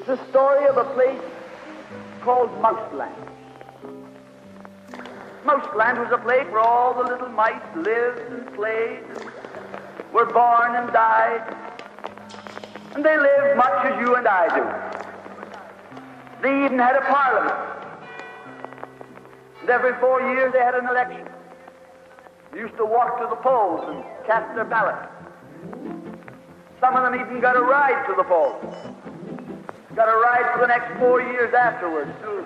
the story of a place called Mouseland. Mouseland was a place where all the little mice lived and played, and were born and died, and they lived much as you and I do. They even had a parliament, and every 4 years they had an election. They used to walk to the polls and cast their ballot. Some of them even got a ride to the polls. Got a ride for the next 4 years afterwards, too.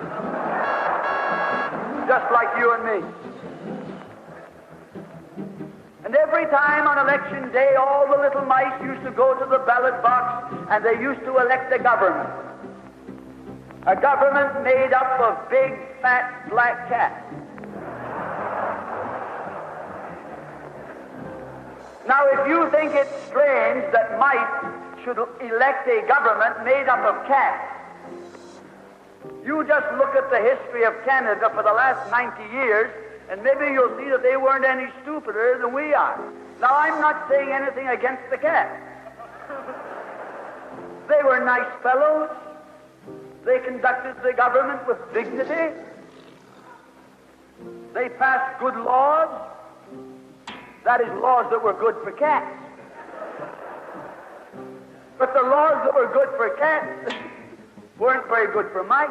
Just like you and me. And every time on election day, all the little mice used to go to the ballot box and they used to elect a government. A government made up of big, fat, black cats. Now, if you think it's strange that mice should elect a government made up of cats, you just look at the history of Canada for the last 90 years, and maybe you'll see that they weren't any stupider than we are. Now, I'm not saying anything against the cats. They were nice fellows. They conducted the government with dignity. They passed good laws. That is, laws that were good for cats. But the laws that were good for cats weren't very good for mice.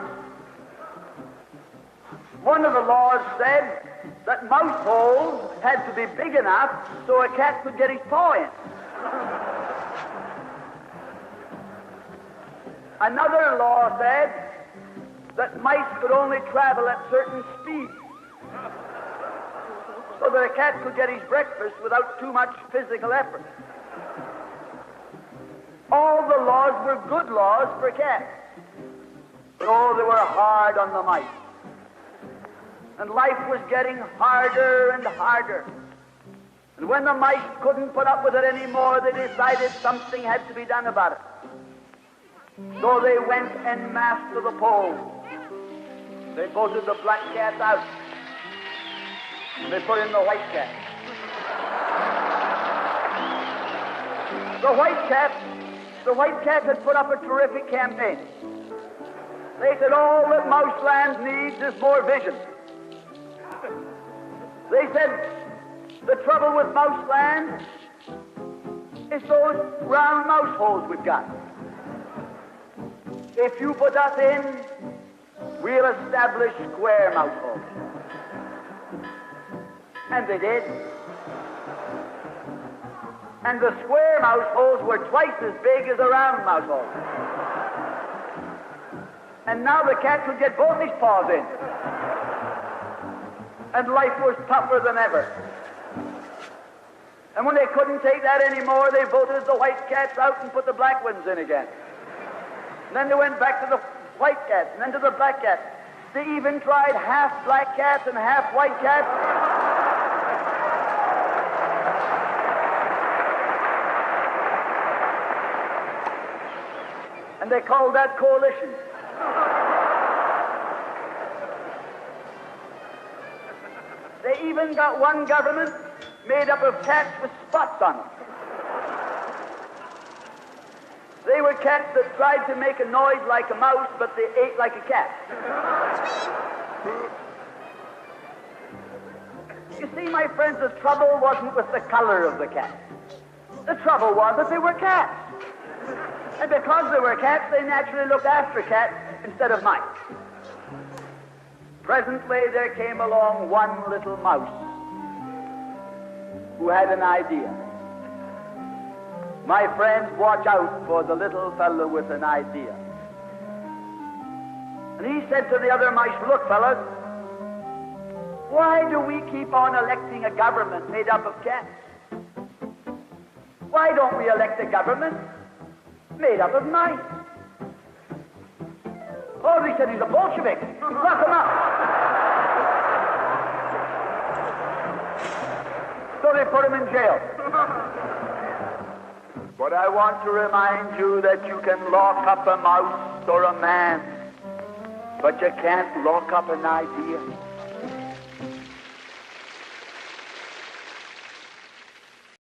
One of the laws said that mouse holes had to be big enough so a cat could get his paw in. Another law said that mice could only travel at certain speeds, so that a cat could get his breakfast without too much physical effort. All the laws were good laws for cats, but oh, they were hard on the mice. And life was getting harder and harder. And when the mice couldn't put up with it anymore, they decided something had to be done about it. So they went en masse to the polls. They voted the black cat out. They put in the white cat. The white cat had put up a terrific campaign. They said all that Mouseland needs is more vision. They said the trouble with Mouseland is those round mouse holes we've got. If you put us in, we'll establish square mouse holes. And they did. And the square mouse holes were twice as big as the round mouse holes. And now the cat could get both his paws in. And life was tougher than ever. And when they couldn't take that anymore, they voted the white cats out and put the black ones in again. And then they went back to the white cats and then to the black cats. They even tried half black cats and half white cats. And they called that coalition. They even got one government made up of cats with spots on them. They were cats that tried to make a noise like a mouse, but they ate like a cat. You see, my friends, the trouble wasn't with the color of the cat. The trouble was that they were cats. And because they were cats, they naturally looked after cats instead of mice. Presently, there came along one little mouse who had an idea. My friends, watch out for the little fellow with an idea. And he said to the other mice, look, fellas, why do we keep on electing a government made up of cats? Why don't we elect a government made up of mice? Oh, they said he's a Bolshevik. Lock him up. So they put him in jail. But I want to remind you that you can lock up a mouse or a man, but you can't lock up an idea.